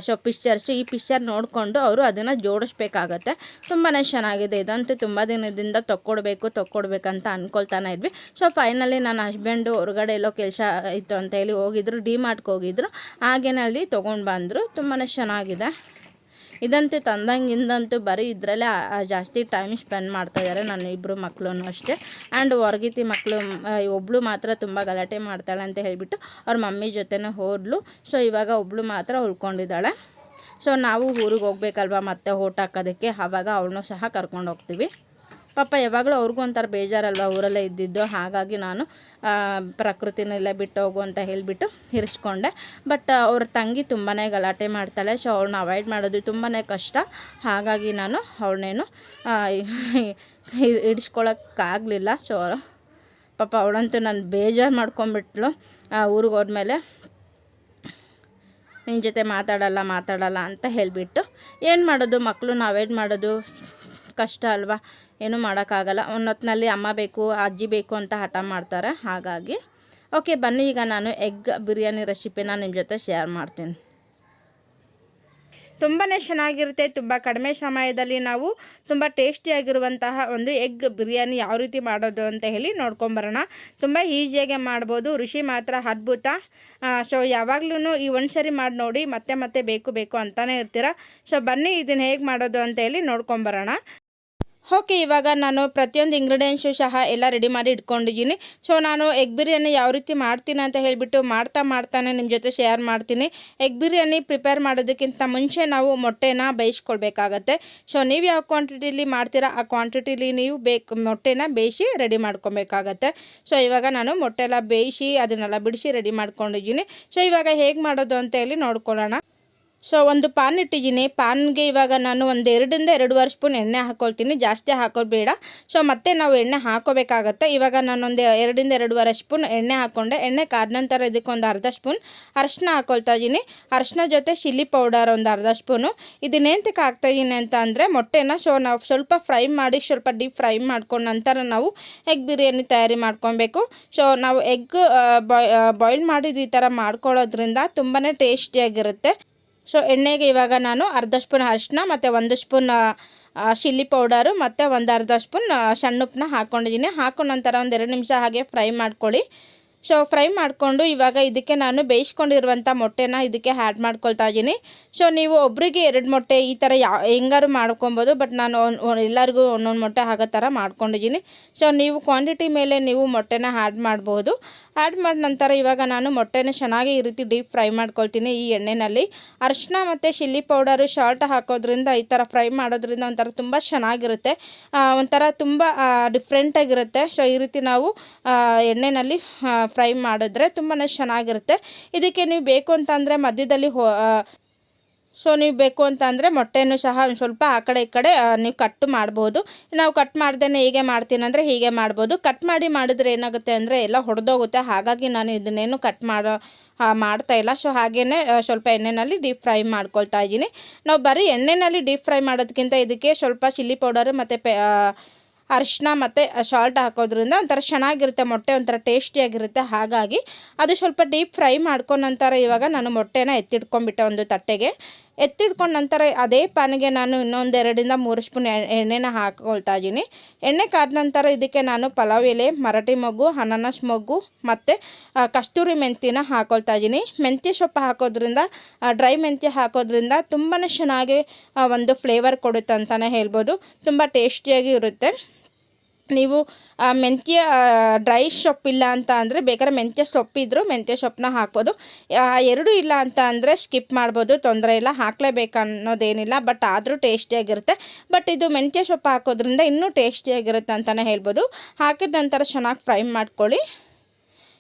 ಸೊ ಪಿಕ್ಚರ್ಸು. ಈ ಪಿಕ್ಚರ್ ನೋಡಿಕೊಂಡು ಅವರು ಅದನ್ನು ಜೋಡಿಸ್ಬೇಕಾಗತ್ತೆ. ತುಂಬಾ ಚೆನ್ನಾಗಿದೆ. ಇದಂತೂ ತುಂಬ ದಿನದಿಂದ ತೊಗೊಡ್ಬೇಕಂತ ಅಂದ್ಕೊಳ್ತಾನೆ ಇದ್ವಿ. ಸೊ ಫೈನಲಿ ನನ್ನ ಹಸ್ಬೆಂಡು ಹೊರಗಡೆ ಎಲ್ಲೋ ಕೆಲಸ ಇತ್ತು ಅಂತ ಹೇಳಿ ಹೋಗಿದ್ರು, ಡಿ ಮಾರ್ಟ್ಗೆ ಹೋಗಿದ್ರು, ಹಾಗೇನೆ ಅಲ್ಲಿ ತೊಗೊಂಡು ಬಂದರು. ತುಂಬಾ ಚೆನ್ನಾಗಿದೆ. ಇದಂತೂ ತಂದಂಗಿಂದಂತೂ ಬರೀ ಇದರಲ್ಲೇ ಜಾಸ್ತಿ ಟೈಮ್ ಸ್ಪೆಂಡ್ ಮಾಡ್ತಾಯಿದ್ದಾರೆ ನನ್ನ ಇಬ್ಬರು ಮಕ್ಕಳು ಅಷ್ಟೇ. ಆ್ಯಂಡ್ ಹೊರಗಿತಿ ಮಕ್ಕಳು ಒಬ್ಬಳು ಮಾತ್ರ ತುಂಬ ಗಲಾಟೆ ಮಾಡ್ತಾಳೆ ಅಂತ ಹೇಳಿಬಿಟ್ಟು ಅವ್ರ ಮಮ್ಮಿ ಜೊತೆನೇ ಹೋದ್ಲು. ಸೊ ಇವಾಗ ಒಬ್ಬಳು ಮಾತ್ರ ಉಳ್ಕೊಂಡಿದ್ದಾಳೆ. ಸೊ ನಾವು ಊರಿಗೆ ಹೋಗ್ಬೇಕಲ್ವ ಮತ್ತೆ ಓಟ್ ಹಾಕೋದಕ್ಕೆ, ಆವಾಗ ಅವಳನ್ನೂ ಸಹ ಕರ್ಕೊಂಡು ಹೋಗ್ತೀವಿ. ಪಾಪ ಯಾವಾಗಲೂ ಅವ್ರಿಗೂ ಒಂಥರ ಬೇಜಾರಲ್ವ ಊರಲ್ಲೇ ಇದ್ದಿದ್ದು, ಹಾಗಾಗಿ ನಾನು ಪ್ರಕೃತಿನೆಲ್ಲ ಬಿಟ್ಟು ಹೋಗು ಅಂತ ಹೇಳಿಬಿಟ್ಟು ಇರಿಸ್ಕೊಂಡೆ. ಬಟ್ ಅವ್ರ ತಂಗಿ ತುಂಬಾ ಗಲಾಟೆ ಮಾಡ್ತಾಳೆ. ಸೊ ಅವಳನ್ನ ಅವಾಯ್ಡ್ ಮಾಡೋದು ತುಂಬಾ ಕಷ್ಟ, ಹಾಗಾಗಿ ನಾನು ಅವಳನ್ನೇನು ಹಿಡಿಸ್ಕೊಳಕ್ಕಾಗಲಿಲ್ಲ. ಸೊ ಪಾಪ ಅವಳಂತೂ ನಾನು ಬೇಜಾರು ಮಾಡ್ಕೊಂಬಿಟ್ಲು. ಊರಿಗೆ ಹೋದ್ಮೇಲೆ ನಿನ್ನ ಜೊತೆ ಮಾತಾಡಲ್ಲ ಅಂತ ಹೇಳಿಬಿಟ್ಟು. ಏನು ಮಾಡೋದು, ಮಕ್ಕಳನ್ನ ಅವಾಯ್ಡ್ ಮಾಡೋದು ಕಷ್ಟ ಅಲ್ವಾ, ಏನೂ ಮಾಡೋಕ್ಕಾಗಲ್ಲ. ಹೊತ್ತಿನಲ್ಲಿ ಅಮ್ಮ ಬೇಕು, ಅಜ್ಜಿ ಬೇಕು ಅಂತ ಹಠ ಮಾಡ್ತಾರೆ. ಹಾಗಾಗಿ ಓಕೆ ಬನ್ನಿ, ಈಗ ನಾನು ಎಗ್ ಬಿರಿಯಾನಿ ರೆಸಿಪಿನ ನಿಮ್ಮ ಜೊತೆ ಶೇರ್ ಮಾಡ್ತೀನಿ. ತುಂಬಾ ಚೆನ್ನಾಗಿರುತ್ತೆ. ತುಂಬ ಕಡಿಮೆ ಸಮಯದಲ್ಲಿ ನಾವು ತುಂಬ ಟೇಸ್ಟಿಯಾಗಿರುವಂತಹ ಒಂದು ಎಗ್ ಬಿರಿಯಾನಿ ಯಾವ ರೀತಿ ಮಾಡೋದು ಅಂತ ಹೇಳಿ ನೋಡ್ಕೊಂಬರೋಣ. ತುಂಬ ಈಸಿಯಾಗೆ ಮಾಡ್ಬೋದು, ರುಚಿ ಮಾತ್ರ ಅದ್ಭುತ. ಸೊ ಯಾವಾಗ್ಲೂ ಈ ಒಂದು ಸರಿ ಮಾಡಿ ನೋಡಿ, ಮತ್ತೆ ಬೇಕು ಅಂತಲೇ ಇರ್ತೀರ. ಸೊ ಬನ್ನಿ ಇದನ್ನು ಹೇಗೆ ಮಾಡೋದು ಅಂತ ಹೇಳಿ ನೋಡ್ಕೊಂಬರೋಣ. ಓಕೆ, ಇವಾಗ ನಾನು ಪ್ರತಿಯೊಂದು ಇಂಗ್ರೀಡಿಯೆಂಟ್ಸು ಸಹ ಎಲ್ಲ ರೆಡಿ ಮಾಡಿ ಇಟ್ಕೊಂಡಿದ್ದೀನಿ. ಸೊ ನಾನು ಎಗ್ ಬಿರಿಯಾನಿ ಯಾವ ರೀತಿ ಮಾಡ್ತೀನಿ ಅಂತ ಹೇಳಿಬಿಟ್ಟು ಮಾಡ್ತಾನೆ ನಿಮ್ಮ ಜೊತೆ ಶೇರ್ ಮಾಡ್ತೀನಿ. ಎಗ್ ಬಿರಿಯಾನಿ ಪ್ರಿಪೇರ್ ಮಾಡೋದಕ್ಕಿಂತ ಮುಂಚೆ ನಾವು ಮೊಟ್ಟೆನ ಬೇಯಿಸ್ಕೊಳ್ಬೇಕಾಗತ್ತೆ. ಸೊ ನೀವು ಯಾವ ಕ್ವಾಂಟಿಟಿಲಿ ಮಾಡ್ತೀರಾ ಆ ಕ್ವಾಂಟಿಟಿಲಿ ನೀವು ಮೊಟ್ಟೆನ ಬೇಯಿಸಿ ರೆಡಿ ಮಾಡ್ಕೊಬೇಕಾಗತ್ತೆ. ಸೊ ಇವಾಗ ನಾನು ಮೊಟ್ಟೆ ಎಲ್ಲ ಬೇಯಿಸಿ ಅದನ್ನೆಲ್ಲ ಬಿಡಿಸಿ ರೆಡಿ ಮಾಡ್ಕೊಂಡಿದ್ದೀನಿ. ಸೊ ಇವಾಗ ಹೇಗೆ ಮಾಡೋದು ಅಂತ ಹೇಳಿ ನೋಡ್ಕೊಳ್ಳೋಣ. ಸೊ ಒಂದು ಪಾನ್ ಇಟ್ಟಿದ್ದೀನಿ. ಪಾನ್ಗೆ ಇವಾಗ ನಾನು ಒಂದು 2-2.5 ಸ್ಪೂನ್ ಎಣ್ಣೆ ಹಾಕ್ಕೊಳ್ತೀನಿ. ಜಾಸ್ತಿ ಹಾಕೋದು ಬೇಡ. ಸೊ ಮತ್ತೆ ನಾವು ಎಣ್ಣೆ ಹಾಕೋಬೇಕಾಗತ್ತೆ. ಇವಾಗ ನಾನೊಂದು 2-2.5 ಸ್ಪೂನ್ ಎಣ್ಣೆ ಹಾಕ್ಕೊಂಡೆ. ಎಣ್ಣೆ ಕಾದ ನಂತರ ಇದಕ್ಕೆ ಒಂದು ಅರ್ಧ ಸ್ಪೂನ್ ಅರಶಿನ ಹಾಕ್ಕೊಳ್ತಾ ಇದ್ದೀನಿ. ಅರಶಿನ ಜೊತೆ ಚಿಲ್ಲಿ ಪೌಡರ್ ಒಂದು ಅರ್ಧ ಸ್ಪೂನು. ಇದನ್ನೇಂತಕ್ಕೆ ಹಾಕ್ತಾಯಿದ್ದೀನಿ ಅಂತ ಅಂದರೆ ಮೊಟ್ಟೆನ ನಾವು ಸ್ವಲ್ಪ ಫ್ರೈ ಮಾಡಿ, ಸ್ವಲ್ಪ ಡೀಪ್ ಫ್ರೈ ಮಾಡ್ಕೊಂಡು ನಂತರ ನಾವು ಎಗ್ ಬಿರಿಯಾನಿ ತಯಾರಿ ಮಾಡ್ಕೊಬೇಕು. ಸೊ ನಾವು ಎಗ್ ಬಾಯ್ಲ್ ಮಾಡಿದ ಈ ಥರ ಮಾಡ್ಕೊಳ್ಳೋದ್ರಿಂದ ತುಂಬಾ ಟೇಸ್ಟಿಯಾಗಿರುತ್ತೆ. ಸೊ ಎಣ್ಣೆಗೆ ಇವಾಗ ನಾನು ಅರ್ಧ ಸ್ಪೂನ್ ಅರಿಶಿನ ಮತ್ತು 1 ಸ್ಪೂನ್ ಚಿಲ್ಲಿ ಪೌಡರು ಮತ್ತು ಒಂದು ಅರ್ಧ ಸ್ಪೂನ್ ಸಣ್ಣ ಉಪ್ಪನ್ನ ಹಾಕ್ಕೊಂಡಿದ್ದೀನಿ. ಹಾಕೊಂಡ ನಂತರ ಒಂದು 2 ನಿಮಿಷ ಹಾಗೆ ಫ್ರೈ ಮಾಡ್ಕೊಳ್ಳಿ. ಸೊ ಫ್ರೈ ಮಾಡಿಕೊಂಡು ಇವಾಗ ಇದಕ್ಕೆ ನಾನು ಬೇಯಿಸ್ಕೊಂಡಿರುವಂಥ ಮೊಟ್ಟೆನ ಇದಕ್ಕೆ ಆ್ಯಡ್ ಮಾಡ್ಕೊಳ್ತಾ ಇದ್ದೀನಿ. ಸೊ ನೀವು ಒಬ್ಬರಿಗೆ 2 ಮೊಟ್ಟೆ ಈ ಥರ ಹೆಂಗಾರು ಮಾಡ್ಕೊಬೋದು. ಬಟ್ ನಾನು ಎಲ್ಲರಿಗೂ ಒಂದೊಂದು ಮೊಟ್ಟೆ ಆಗೋ ಥರ ಮಾಡ್ಕೊಂಡಿದ್ದೀನಿ. ಸೊ ನೀವು ಕ್ವಾಂಟಿಟಿ ಮೇಲೆ ನೀವು ಮೊಟ್ಟೆನ ಆ್ಯಡ್ ಮಾಡ್ಬೋದು. ಆ್ಯಡ್ ಮಾಡಿದ ನಂತರ ಇವಾಗ ನಾನು ಮೊಟ್ಟೆನ ಚೆನ್ನಾಗಿ ಈ ರೀತಿ ಡೀಪ್ ಫ್ರೈ ಮಾಡ್ಕೊಳ್ತೀನಿ ಈ ಎಣ್ಣೆಯಲ್ಲಿ. ಅರಿಶಿನ ಮತ್ತು ಚಿಲ್ಲಿ ಪೌಡರು ಸಾಲ್ಟ್ ಹಾಕೋದ್ರಿಂದ ಈ ಥರ ಫ್ರೈ ಮಾಡೋದ್ರಿಂದ ಒಂಥರ ತುಂಬ ಚೆನ್ನಾಗಿರುತ್ತೆ, ಒಂಥರ ತುಂಬ ಡಿಫ್ರೆಂಟಾಗಿರುತ್ತೆ. ಸೊ ಈ ರೀತಿ ನಾವು ಎಣ್ಣೆಯಲ್ಲಿ ಫ್ರೈ ಮಾಡಿದ್ರೆ ತುಂಬಾ ಚೆನ್ನಾಗಿರುತ್ತೆ. ಇದಕ್ಕೆ ನೀವು ಬೇಕು ಅಂತಂದರೆ ಮಧ್ಯದಲ್ಲಿ ನೀವು ಬೇಕು ಅಂತ ಅಂದರೆ ಮೊಟ್ಟೆನೂ ಸಹ ಒಂದು ಸ್ವಲ್ಪ ಆ ಕಡೆ ಈ ಕಡೆ ನೀವು ಕಟ್ ಮಾಡ್ಬೋದು. ನಾವು ಕಟ್ ಮಾಡ್ದೇ ಹೇಗೆ ಮಾಡ್ತೀನಿ ಅಂದರೆ ಹೀಗೆ ಮಾಡ್ಬೋದು. ಕಟ್ ಮಾಡಿದ್ರೆ ಏನಾಗುತ್ತೆ ಅಂದರೆ ಎಲ್ಲ ಹೊಡೆದೋಗುತ್ತೆ. ಹಾಗಾಗಿ ನಾನು ಇದನ್ನೇನು ಕಟ್ ಮಾಡ್ತಾಯಿಲ್ಲ. ಸೊ ಹಾಗೇ ಸ್ವಲ್ಪ ಎಣ್ಣೆಯಲ್ಲಿ ಡೀಪ್ ಫ್ರೈ ಮಾಡ್ಕೊಳ್ತಾ ಇದ್ದೀನಿ. ನಾವು ಬರೀ ಎಣ್ಣೆಯಲ್ಲಿ ಡೀಪ್ ಫ್ರೈ ಮಾಡೋದಕ್ಕಿಂತ ಇದಕ್ಕೆ ಸ್ವಲ್ಪ ಚಿಲ್ಲಿ ಪೌಡರು ಮತ್ತು ಅರಿಶಿನ ಮತ್ತು ಸಾಲ್ಟ್ ಹಾಕೋದ್ರಿಂದ ಒಂಥರ ಚೆನ್ನಾಗಿರುತ್ತೆ, ಮೊಟ್ಟೆ ಒಂಥರ ಟೇಸ್ಟಿಯಾಗಿರುತ್ತೆ. ಹಾಗಾಗಿ ಅದು ಸ್ವಲ್ಪ ಡೀಪ್ ಫ್ರೈ ಮಾಡ್ಕೊಂಡ ನಂತರ ಇವಾಗ ನಾನು ಮೊಟ್ಟೆನ ಎತ್ತಿಟ್ಕೊಂಡ್ಬಿಟ್ಟೆ ಒಂದು ತಟ್ಟೆಗೆ. ಎತ್ತಿಟ್ಕೊಂಡ ನಂತರ ಅದೇ ಪಾನಿಗೆ ನಾನು ಇನ್ನೊಂದು 2-3 ಸ್ಪೂನ್ ಎಣ್ಣೆನ ಹಾಕ್ಕೊಳ್ತಾ ಇದ್ದೀನಿ. ಎಣ್ಣೆ ಕಾದ ನಂತರ ಇದಕ್ಕೆ ನಾನು ಪಲಾವ್ ಎಲೆ, ಮರಾಠಿ ಮೊಗ್ಗು, ಅನಾನಸ್ ಮೊಗ್ಗು ಮತ್ತು ಕಸ್ತೂರಿ ಮೆಂತ್ಯನ ಹಾಕ್ಕೊಳ್ತಾ ಇದ್ದೀನಿ. ಮೆಂತ್ಯ ಸೊಪ್ಪು ಹಾಕೋದ್ರಿಂದ, ಡ್ರೈ ಮೆಂತ್ಯ ಹಾಕೋದ್ರಿಂದ ತುಂಬಾ ಚೆನ್ನಾಗಿ ಒಂದು ಫ್ಲೇವರ್ ಕೊಡುತ್ತೆ ಅಂತಲೇ ಹೇಳ್ಬೋದು. ತುಂಬ ಟೇಸ್ಟಿಯಾಗಿ ಇರುತ್ತೆ. ನೀವು ಮೆಂತ್ಯ ಡ್ರೈ ಸೊಪ್ಪಿಲ್ಲ ಅಂತ ಅಂದರೆ ಬೇಕಾದ್ರೆ ಮೆಂತ್ಯ ಸೊಪ್ಪಿದ್ರೂ ಮೆಂತ್ಯ ಸೊಪ್ಪನ್ನ ಹಾಕ್ಬೋದು. ಎರಡೂ ಇಲ್ಲ ಅಂತ ಅಂದರೆ ಸ್ಕಿಪ್ ಮಾಡ್ಬೋದು, ತೊಂದರೆ ಇಲ್ಲ. ಹಾಕಲೇಬೇಕು ಅನ್ನೋದೇನಿಲ್ಲ, ಬಟ್ ಆದರೂ ಟೇಸ್ಟಿಯಾಗಿರುತ್ತೆ. ಬಟ್ ಇದು ಮೆಂತ್ಯ ಸೊಪ್ಪು ಹಾಕೋದ್ರಿಂದ ಇನ್ನೂ ಟೇಸ್ಟಿಯಾಗಿರುತ್ತೆ ಅಂತಲೇ ಹೇಳ್ಬೋದು. ಹಾಕಿದ ನಂತರ ಚೆನ್ನಾಗಿ ಫ್ರೈ ಮಾಡ್ಕೊಳ್ಳಿ.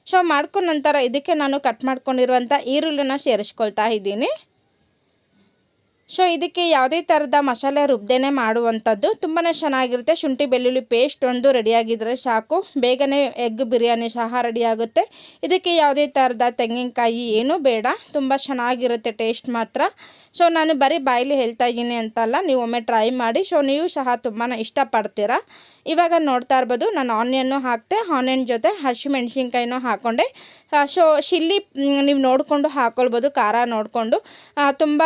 ಸೊ ಮಾಡ್ಕೊಂಡ ನಂತರ ಇದಕ್ಕೆ ನಾನು ಕಟ್ ಮಾಡ್ಕೊಂಡಿರುವಂಥ ಈರುಳ್ಳಿನ ಸೇರಿಸ್ಕೊಳ್ತಾ ಇದ್ದೀನಿ. ಸೊ ಇದಕ್ಕೆ ಯಾವುದೇ ಥರದ ಮಸಾಲೆ ರುಬ್ದೇನೆ ಮಾಡುವಂಥದ್ದು, ತುಂಬಾ ಚೆನ್ನಾಗಿರುತ್ತೆ. ಶುಂಠಿ ಬೆಳ್ಳುಳ್ಳಿ ಪೇಸ್ಟ್ ಒಂದು ರೆಡಿಯಾಗಿದ್ದರೆ ಸಾಕು, ಬೇಗನೆ ಎಗ್ ಬಿರಿಯಾನಿ ಸಹ ರೆಡಿಯಾಗುತ್ತೆ. ಇದಕ್ಕೆ ಯಾವುದೇ ಥರದ ತೆಂಗಿನಕಾಯಿ ಏನೂ ಬೇಡ, ತುಂಬ ಚೆನ್ನಾಗಿರುತ್ತೆ ಟೇಸ್ಟ್ ಮಾತ್ರ. ಸೊ ನಾನು ಬರೀ ಬಾಯಲ್ಲಿ ಹೇಳ್ತಾ ಇದ್ದೀನಿ ಅಂತಲ್ಲ, ನೀವು ಒಮ್ಮೆ ಟ್ರೈ ಮಾಡಿ. ಸೊ ನೀವು ಸಹ ತುಂಬಾ ಇಷ್ಟಪಡ್ತೀರಾ. ಇವಾಗ ನೋಡ್ತಾ ಇರ್ಬೋದು ನಾನು ಆನಿಯನ್ನು ಹಾಕ್ತೆ, ಆನಿಯನ್ ಜೊತೆ ಹಸಿಮೆಣ್ಸಿನ್ಕಾಯಿನೂ ಹಾಕ್ಕೊಂಡೆ. ಸೊ ಚಿಲ್ಲಿ ನೀವು ನೋಡಿಕೊಂಡು ಹಾಕ್ಕೊಳ್ಬೋದು, ಖಾರ ನೋಡಿಕೊಂಡು. ತುಂಬ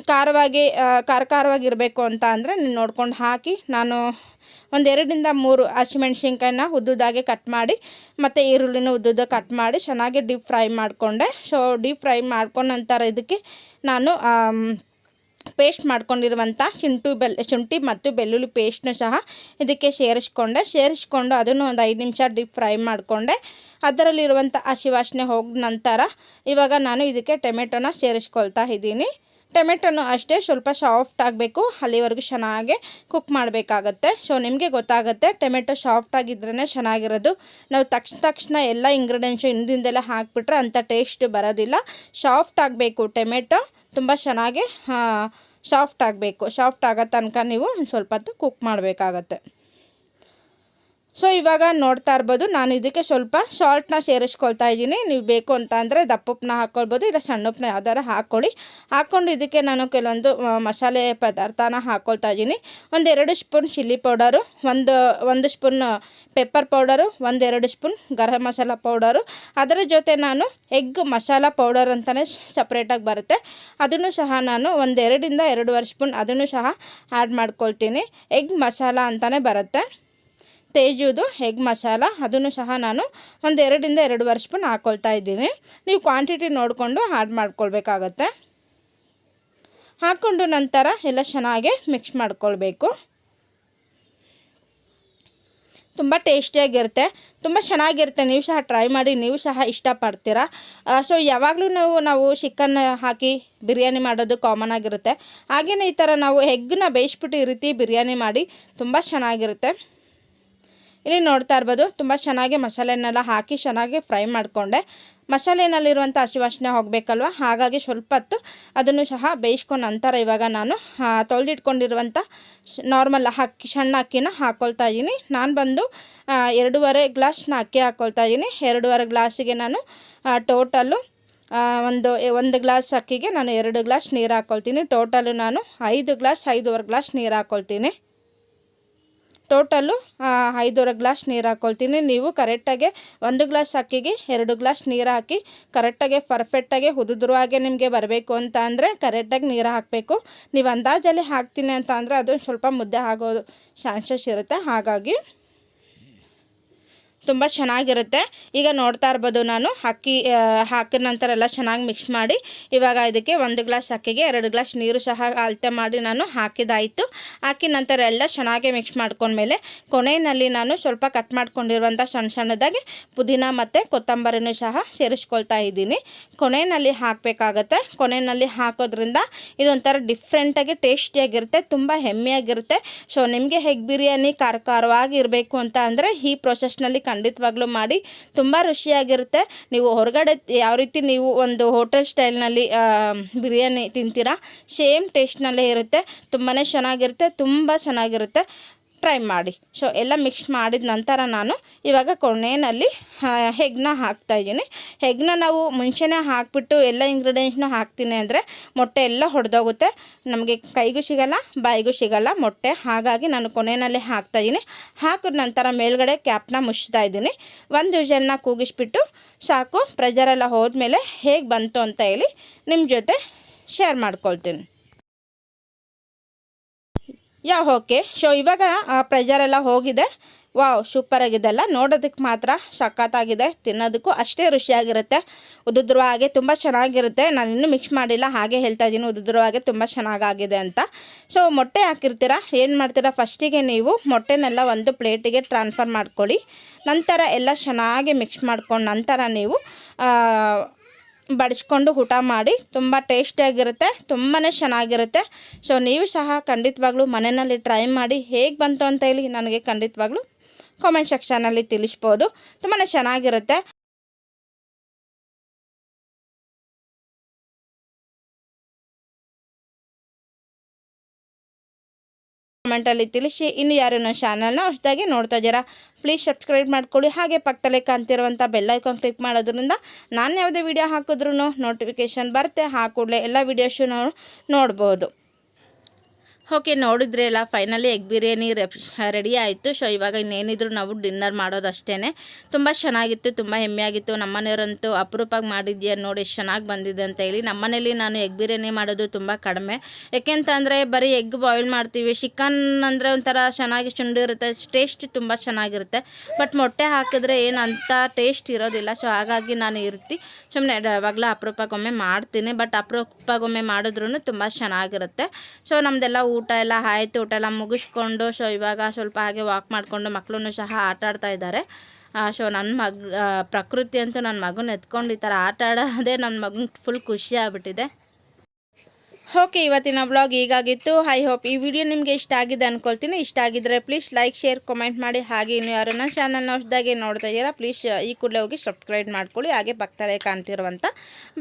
ಖಾರವಾಗಿರಬೇಕು ಅಂತ ಅಂದರೆ ನೀವು ನೋಡ್ಕೊಂಡು ಹಾಕಿ. ನಾನು ಒಂದು 2-3 ಹಸಿಮೆಣ್ಸಿನ್ಕಾಯಿನ ಉದ್ದುದಾಗೆ ಕಟ್ ಮಾಡಿ ಮತ್ತು ಈರುಳ್ಳಿನ ಉದ್ದುದ ಕಟ್ ಮಾಡಿ ಚೆನ್ನಾಗಿ ಡೀಪ್ ಫ್ರೈ ಮಾಡಿಕೊಂಡೆ. ಸೊ ಡೀಪ್ ಫ್ರೈ ಮಾಡ್ಕೊಂಡ ನಂತರ ಇದಕ್ಕೆ ನಾನು ಪೇಸ್ಟ್ ಮಾಡ್ಕೊಂಡಿರುವಂಥ ಶುಂಠಿ ಮತ್ತು ಬೆಳ್ಳುಳ್ಳಿ ಪೇಸ್ಟ್ನ ಸಹ ಇದಕ್ಕೆ ಸೇರಿಸ್ಕೊಂಡು ಅದನ್ನು ಒಂದು 5 ನಿಮಿಷ ಡೀಪ್ ಫ್ರೈ ಮಾಡಿಕೊಂಡೆ. ಅದರಲ್ಲಿರುವಂಥ ಹಸಿ ವಾಸನೆ ಹೋದ ನಂತರ ಇವಾಗ ನಾನು ಇದಕ್ಕೆ ಟೊಮೆಟೊನ ಸೇರಿಸ್ಕೊಳ್ತಾ ಇದ್ದೀನಿ. ಟೊಮೆಟೊನು ಅಷ್ಟೇ ಸ್ವಲ್ಪ ಸಾಫ್ಟ್ ಆಗಬೇಕು, ಅಲ್ಲಿವರೆಗೂ ಚೆನ್ನಾಗಿ ಕುಕ್ ಮಾಡಬೇಕಾಗತ್ತೆ. ಸೊ ನಿಮಗೆ ಗೊತ್ತಾಗುತ್ತೆ ಟೊಮೆಟೊ ಸಾಫ್ಟ್ ಆಗಿದ್ರೇ ಚೆನ್ನಾಗಿರೋದು. ನಾವು ತಕ್ಷಣ ಎಲ್ಲ ಇಂಗ್ರೀಡಿಯೆಂಟ್ಸು ಹಿಂದಿಂದೆಲ್ಲ ಹಾಕಿಬಿಟ್ರೆ ಅಂಥ ಟೇಸ್ಟ್ ಬರೋದಿಲ್ಲ. ಸಾಫ್ಟ್ ಆಗಬೇಕು ಟೊಮೆಟೊ, ತುಂಬ ಚೆನ್ನಾಗಿ ಸಾಫ್ಟ್ ಆಗಬೇಕು. ಸಾಫ್ಟ್ ಆಗೋ ತನಕ ನೀವು ಸ್ವಲ್ಪ ಹೊತ್ತು ಕುಕ್ ಮಾಡಬೇಕಾಗತ್ತೆ. ಸೊ ಇವಾಗ ನೋಡ್ತಾ ಇರ್ಬೋದು ನಾನು ಇದಕ್ಕೆ ಸ್ವಲ್ಪ ಸಾಲ್ಟ್ನ ಸೇರಿಸ್ಕೊಳ್ತಾ ಇದ್ದೀನಿ. ನೀವು ಬೇಕು ಅಂತ ಅಂದರೆ ದಪ್ಪುಪ್ಪನ್ನ ಹಾಕ್ಕೊಳ್ಬೋದು, ಇಲ್ಲ ಸಣ್ಣ ಉಪ್ಪನ್ನ ಯಾವ್ದಾರು ಹಾಕ್ಕೊಂಡು ಇದಕ್ಕೆ ನಾನು ಕೆಲವೊಂದು ಮಸಾಲೆ ಪದಾರ್ಥನ ಹಾಕ್ಕೊಳ್ತಾ ಇದ್ದೀನಿ. 1-2 ಸ್ಪೂನ್ ಚಿಲ್ಲಿ ಪೌಡರು, ಒಂದು spoon pepper powder, 1-2 spoon garam masala powder. ಅದರ ಜೊತೆ ನಾನು ಎಗ್ ಮಸಾಲ ಪೌಡರ್ ಅಂತಲೇ ಸಪ್ರೇಟಾಗಿ ಬರುತ್ತೆ, ಅದನ್ನು ಸಹ ನಾನು 1-2-2.5 ಸ್ಪೂನ್ ಅದನ್ನು ಸಹ ಆ್ಯಡ್ ಮಾಡ್ಕೊಳ್ತೀನಿ. ಎಗ್ ಮಸಾಲ ಅಂತಲೇ ಬರುತ್ತೆ, ತೇಜುದು ಎಗ್ ಮಸಾಲ, ಅದನ್ನು ಸಹ ನಾನು 1-2-2.5 ಸ್ಪೂನ್ ಹಾಕ್ಕೊಳ್ತಾ ಇದ್ದೀನಿ. ನೀವು ಕ್ವಾಂಟಿಟಿ ನೋಡಿಕೊಂಡು ಆ್ಯಡ್ ಮಾಡ್ಕೊಳ್ಬೇಕಾಗತ್ತೆ. ಹಾಕ್ಕೊಂಡು ನಂತರ ಎಲ್ಲ ಚೆನ್ನಾಗಿ ಮಿಕ್ಸ್ ಮಾಡ್ಕೊಳ್ಬೇಕು. ತುಂಬ ಟೇಸ್ಟಿಯಾಗಿರುತ್ತೆ, ತುಂಬ ಚೆನ್ನಾಗಿರುತ್ತೆ. ನೀವು ಸಹ ಟ್ರೈ ಮಾಡಿ, ನೀವು ಸಹ ಇಷ್ಟಪಡ್ತೀರಾ. ಸೊ ಯಾವಾಗಲೂ ನಾವು ಚಿಕನ್ ಹಾಕಿ ಬಿರಿಯಾನಿ ಮಾಡೋದು ಕಾಮನ್ ಆಗಿರುತ್ತೆ. ಹಾಗೆಯೇ ಈ ಥರ ನಾವು ಎಗ್ಗನ್ನ ಬೇಯಿಸ್ಬಿಟ್ಟು ಈ ರೀತಿ ಬಿರಿಯಾನಿ ಮಾಡಿ ತುಂಬ ಚೆನ್ನಾಗಿರುತ್ತೆ. ಇಲ್ಲಿ ನೋಡ್ತಾ ಇರ್ಬೋದು, ತುಂಬ ಚೆನ್ನಾಗಿ ಮಸಾಲೆನೆಲ್ಲ ಹಾಕಿ ಚೆನ್ನಾಗಿ ಫ್ರೈ ಮಾಡಿಕೊಂಡೆ. ಮಸಾಲೆನಲ್ಲಿರುವಂಥ ಹಸಿ ವಾಸನೆ ಹೋಗಬೇಕಲ್ವ, ಹಾಗಾಗಿ ಸ್ವಲ್ಪ ಹೊತ್ತು ಅದನ್ನು ಸಹ ಬೇಯಿಸ್ಕೊಂಡ ನಂತರ ಇವಾಗ ನಾನು ತೊಳೆದಿಟ್ಕೊಂಡಿರುವಂಥ ನಾರ್ಮಲ್ ಸಣ್ಣ ಅಕ್ಕಿನ ಹಾಕ್ಕೊಳ್ತಾ ಇದ್ದೀನಿ. ನಾನು ಬಂದು 2.5 ಗ್ಲಾಸ್ನ ಅಕ್ಕಿ ಹಾಕ್ಕೊಳ್ತಾ ಇದ್ದೀನಿ. 2.5 ಗ್ಲಾಸಿಗೆ ನಾನು ಟೋಟಲ್ಲು ಒಂದು ಗ್ಲಾಸ್ ಅಕ್ಕಿಗೆ ನಾನು 2 ಗ್ಲಾಸ್ ನೀರು ಹಾಕ್ಕೊಳ್ತೀನಿ. ಟೋಟಲು ನಾನು 5.5 ಗ್ಲಾಸ್ ನೀರು ಹಾಕ್ಕೊಳ್ತೀನಿ. ಟೋಟಲ್ಲು 5.5 ಗ್ಲಾಸ್ ನೀರು ಹಾಕ್ಕೊಳ್ತೀನಿ. ನೀವು ಕರೆಕ್ಟಾಗಿ 1 ಗ್ಲಾಸ್ ಅಕ್ಕಿಗೆ 2 ಗ್ಲಾಸ್ ನೀರು ಹಾಕಿ ಕರೆಕ್ಟಾಗಿ ಪರ್ಫೆಕ್ಟಾಗಿ ಉದುರುವಾಗೆ ನಿಮಗೆ ಬರಬೇಕು ಅಂತ ಅಂದರೆ ಕರೆಕ್ಟಾಗಿ ನೀರು ಹಾಕಬೇಕು. ನೀವು ಅಂದಾಜಲ್ಲಿ ಹಾಕ್ತೀನಿ ಅಂತ ಅಂದರೆ ಅದು ಸ್ವಲ್ಪ ಮುದ್ದೆ ಆಗೋದು ಚಾನ್ಸಸ್ ಇರುತ್ತೆ. ಹಾಗಾಗಿ ತುಂಬ ಚೆನ್ನಾಗಿರುತ್ತೆ. ಈಗ ನೋಡ್ತಾ ಇರ್ಬೋದು, ನಾನು ಅಕ್ಕಿ ಹಾಕಿದ ನಂತರ ಎಲ್ಲ ಚೆನ್ನಾಗಿ ಮಿಕ್ಸ್ ಮಾಡಿ ಇವಾಗ ಇದಕ್ಕೆ 1 ಗ್ಲಾಸ್ ಅಕ್ಕಿಗೆ 2 ಗ್ಲಾಸ್ ನೀರು ಸಹ ಅಳತೆ ಮಾಡಿ ನಾನು ಹಾಕಿದಾಯಿತು. ಹಾಕಿದ ನಂತರ ಎಲ್ಲ ಚೆನ್ನಾಗಿ ಮಿಕ್ಸ್ ಮಾಡ್ಕೊಂಡ್ಮೇಲೆ ಕೊನೆಯಲ್ಲಿ ನಾನು ಸ್ವಲ್ಪ ಕಟ್ ಮಾಡ್ಕೊಂಡಿರುವಂಥ ಸಣ್ಣದಾಗಿ ಪುದೀನ ಮತ್ತು ಕೊತ್ತಂಬರಿನೂ ಸಹ ಸೇರಿಸ್ಕೊಳ್ತಾ ಇದ್ದೀನಿ. ಕೊನೆಯಲ್ಲಿ ಹಾಕಬೇಕಾಗತ್ತೆ. ಕೊನೆಯಲ್ಲಿ ಹಾಕೋದ್ರಿಂದ ಇದೊಂಥರ ಡಿಫ್ರೆಂಟಾಗಿ ಟೇಸ್ಟಿಯಾಗಿರುತ್ತೆ, ತುಂಬ ಹೆಮ್ಮೆಯಾಗಿರುತ್ತೆ. ಸೊ ನಿಮಗೆ ಎಗ್ ಬಿರಿಯಾನಿ ಖಾರವಾಗಿ ಇರಬೇಕು ಅಂತ ಅಂದರೆ ಈ ಪ್ರೊಸೆಸ್ನಲ್ಲಿ ಖಂಡಿತವಾಗ್ಲೂ ಮಾಡಿ, ತುಂಬ ರುಚಿಯಾಗಿರುತ್ತೆ. ನೀವು ಹೊರಗಡೆ ಯಾವ ರೀತಿ ನೀವು ಒಂದು ಹೋಟೆಲ್ ಸ್ಟೈಲ್ನಲ್ಲಿ ಬಿರಿಯಾನಿ ತಿಂತೀರಾ, ಸೇಮ್ ಟೇಸ್ಟ್ನಲ್ಲೇ ಇರುತ್ತೆ. ತುಂಬಾ ಚೆನ್ನಾಗಿರುತ್ತೆ, ತುಂಬ ಚೆನ್ನಾಗಿರುತ್ತೆ. ಟ್ರೈ ಮಾಡಿ. ಸೊ ಎಲ್ಲ ಮಿಕ್ಸ್ ಮಾಡಿದ ನಂತರ ನಾನು ಇವಾಗ ಕೊನೆಯಲ್ಲಿ ಎಗ್ನ ಹಾಕ್ತಾಯಿದ್ದೀನಿ. ಎಗ್ನ ನಾವು ಮುಂಚೆನೇ ಹಾಕಿಬಿಟ್ಟು ಎಲ್ಲ ಇಂಗ್ರೀಡಿಯೆಂಟ್ಸ್ನ ಹಾಕ್ತೀನಿ ಅಂದರೆ ಮೊಟ್ಟೆ ಎಲ್ಲ ಹೊಡೆದೋಗುತ್ತೆ, ನಮಗೆ ಕೈಗೂ ಸಿಗಲ್ಲ ಬಾಯಿಗೂ ಸಿಗಲ್ಲ ಮೊಟ್ಟೆ. ಹಾಗಾಗಿ ನಾನು ಕೊನೆಯಲ್ಲಿ ಹಾಕ್ತಾಯಿದ್ದೀನಿ. ಹಾಕಿದ ನಂತರ ಮೇಲ್ಗಡೆ ಕ್ಯಾಪ್ನ ಮುಚ್ತಾ ಇದ್ದೀನಿ. 1 ವಿಷಲ್ನ ಕೂಗಿಸ್ಬಿಟ್ಟು ಸಾಕು. ಪ್ರೆಷರೆಲ್ಲ ಹೋದ್ಮೇಲೆ ಹೇಗೆ ಬಂತು ಅಂತ ಹೇಳಿ ನಿಮ್ಮ ಜೊತೆ ಶೇರ್ ಮಾಡ್ಕೊಳ್ತೀನಿ. ಓಕೆ. ಸೊ ಇವಾಗ ಪ್ರೆಷರೆಲ್ಲ ಹೋಗಿದೆ. ವಾವ್, ಸೂಪರಾಗಿದೆಲ್ಲ. ನೋಡೋದಕ್ಕೆ ಮಾತ್ರ ಸಖತ್ತಾಗಿದೆ, ತಿನ್ನೋದಕ್ಕೂ ಅಷ್ಟೇ ರುಚಿಯಾಗಿರುತ್ತೆ. ಉದುರುವಾಗೆ ತುಂಬ ಚೆನ್ನಾಗಿರುತ್ತೆ. ನಾನು ಇನ್ನೂ ಮಿಕ್ಸ್ ಮಾಡಿಲ್ಲ, ಹಾಗೆ ಹೇಳ್ತಾ ಇದ್ದೀನಿ ಉದುರುವಾಗೆ ತುಂಬ ಚೆನ್ನಾಗಾಗಿದೆ ಅಂತ. ಸೊ ಮೊಟ್ಟೆ ಹಾಕಿರ್ತೀರ, ಏನು ಮಾಡ್ತೀರಾ, ಫಸ್ಟಿಗೆ ನೀವು ಮೊಟ್ಟೆನೆಲ್ಲ ಒಂದು ಪ್ಲೇಟಿಗೆ ಟ್ರಾನ್ಸ್ಫರ್ ಮಾಡ್ಕೊಳ್ಳಿ. ನಂತರ ಎಲ್ಲ ಚೆನ್ನಾಗಿ ಮಿಕ್ಸ್ ಮಾಡ್ಕೊಂಡು ನಂತರ ನೀವು ಬಡಿಸ್ಕೊಂಡು ಊಟ ಮಾಡಿ. ತುಂಬ ಟೇಸ್ಟಿಯಾಗಿರುತ್ತೆ, ತುಂಬಾ ಚೆನ್ನಾಗಿರುತ್ತೆ. ಸೊ ನೀವು ಸಹ ಖಂಡಿತವಾಗ್ಲೂ ಮನೆಯಲ್ಲಿ ಟ್ರೈ ಮಾಡಿ. ಹೇಗೆ ಬಂತು ಅಂತ ಹೇಳಿ ನನಗೆ ಖಂಡಿತವಾಗ್ಲೂ ಕಾಮೆಂಟ್ ಸೆಕ್ಷನಲ್ಲಿ ತಿಳಿಸ್ಬೋದು. ತುಂಬಾ ಚೆನ್ನಾಗಿರುತ್ತೆ. ಕಮೆಂಟಲ್ಲಿ ತಿಳಿಸಿ. ಇನ್ನು ಯಾರು ನನ್ನ ಚಾನಲ್ನ ಹೊಸದಾಗಿ ನೋಡ್ತಾ ಇದ್ದೀರಾ, ಪ್ಲೀಸ್ ಸಬ್ಸ್ಕ್ರೈಬ್ ಮಾಡ್ಕೊಳ್ಳಿ. ಹಾಗೆ ಪಕ್ಕದಲ್ಲೇ ಕಾಣ್ತಿರುವಂಥ ಬೆಲ್ ಐಕಾನ್ ಕ್ಲಿಕ್ ಮಾಡೋದ್ರಿಂದ ನಾನು ಯಾವುದೇ ವಿಡಿಯೋ ಹಾಕಿದ್ರೂ ನೋಟಿಫಿಕೇಷನ್ ಬರುತ್ತೆ. ಕೂಡಲೇ ಎಲ್ಲ ವೀಡಿಯೋಸು ನಾವು ನೋಡ್ಬೋದು. ಓಕೆ, ನೋಡಿದ್ರೆ ಎಲ್ಲ ಫೈನಲಿ ಎಗ್ ಬಿರಿಯಾನಿ ರೆಡಿ ಆಯಿತು. ಸೊ ಇವಾಗ ಇನ್ನೇನಿದ್ರು ನಾವು ಡಿನ್ನರ್ ಮಾಡೋದು ಅಷ್ಟೇ. ತುಂಬ ಚೆನ್ನಾಗಿತ್ತು, ತುಂಬ ಹೆಮ್ಮೆಯಾಗಿತ್ತು. ನಮ್ಮನೆಯವರಂತೂ ಅಪರೂಪವಾಗಿ ಮಾಡಿದ್ಯಾ ನೋಡಿ ಎಷ್ಟು ಚೆನ್ನಾಗಿ ಬಂದಿದೆ ಅಂತ ಹೇಳಿ. ನಮ್ಮನೇಲಿ ನಾನು ಎಗ್ ಬಿರಿಯಾನಿ ಮಾಡೋದು ತುಂಬ ಕಡಿಮೆ. ಯಾಕೆಂತಂದರೆ ಬರೀ ಎಗ್ ಬಾಯ್ಲ್ ಮಾಡ್ತೀವಿ. ಚಿಕನ್ ಅಂದರೆ ಒಂಥರ ಚೆನ್ನಾಗಿ ಚುಂಡಿರುತ್ತೆ, ಟೇಸ್ಟ್ ತುಂಬ ಚೆನ್ನಾಗಿರುತ್ತೆ. ಬಟ್ ಮೊಟ್ಟೆ ಹಾಕಿದ್ರೆ ಏನು ಅಂಥ ಟೇಸ್ಟ್ ಇರೋದಿಲ್ಲ. ಸೊ ಹಾಗಾಗಿ ನಾನು ಈ ರೀತಿ ಸುಮ್ಮನೆ ಯಾವಾಗಲೂ ಅಪರೂಪಕ್ಕೊಮ್ಮೆ ಮಾಡ್ತೀನಿ. ಬಟ್ ಅಪರೂಪಕ್ಕೊಮ್ಮೆ ಮಾಡಿದ್ರೂ ತುಂಬ ಚೆನ್ನಾಗಿರುತ್ತೆ. ಸೊ ನಮ್ಮದೆಲ್ಲ ಊಟ ಎಲ್ಲ ಆಯಿತು. ಊಟ ಎಲ್ಲ ಮುಗಿಸ್ಕೊಂಡು ಸೊ ಇವಾಗ ಸ್ವಲ್ಪ ಹಾಗೆ ವಾಕ್ ಮಾಡಿಕೊಂಡು ಮಕ್ಕಳನ್ನು ಸಹ ಆಟ ಆಡ್ತಾ ಇದ್ದಾರೆ. ಸೊ ನನ್ನ ಪ್ರಕೃತಿ ಅಂತೂ ನನ್ನ ಮಗನ ಎತ್ಕೊಂಡು ಈ ಥರ ಆಟ ಆಡೋದೇ ನನ್ನ ಮಗನಿಗೆ ಫುಲ್ ಖುಷಿ ಆಗ್ಬಿಟ್ಟಿದೆ. ಓಕೆ, ಇವತ್ತಿನ ವ್ಲಾಗ್ ಹೀಗಾಗಿತ್ತು. ಐ ಹೋಪ್ ಈ ವಿಡಿಯೋ ನಿಮಗೆ ಇಷ್ಟ ಆಗಿದೆ ಅಂದ್ಕೊಳ್ತೀನಿ. ಇಷ್ಟ ಆಗಿದ್ದರೆ ಪ್ಲೀಸ್ ಲೈಕ್, ಶೇರ್, ಕಮೆಂಟ್ ಮಾಡಿ. ಹಾಗೆ ಇನ್ನು ಯಾರು ನನ್ನ ಚಾನಲ್ನ ಹೊಸದಾಗಿ ನೋಡ್ತಾ ಇದ್ದೀರಾ ಪ್ಲೀಸ್ ಈ ಕೂಡಲೇ ಹೋಗಿ ಸಬ್ಸ್ಕ್ರೈಬ್ ಮಾಡ್ಕೊಳ್ಳಿ. ಹಾಗೆ ಪಕ್ಕದಲ್ಲೇ ಕಾಣ್ತಿರುವಂಥ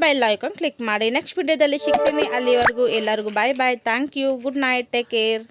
ಬೆಲ್ ಐಕಾನ್ ಕ್ಲಿಕ್ ಮಾಡಿ. ನೆಕ್ಸ್ಟ್ ವಿಡಿಯೋದಲ್ಲಿ ಸಿಗ್ತೀನಿ. ಅಲ್ಲಿವರೆಗೂ ಎಲ್ಲರಿಗೂ bye bye. Thank you. Good night. Take care.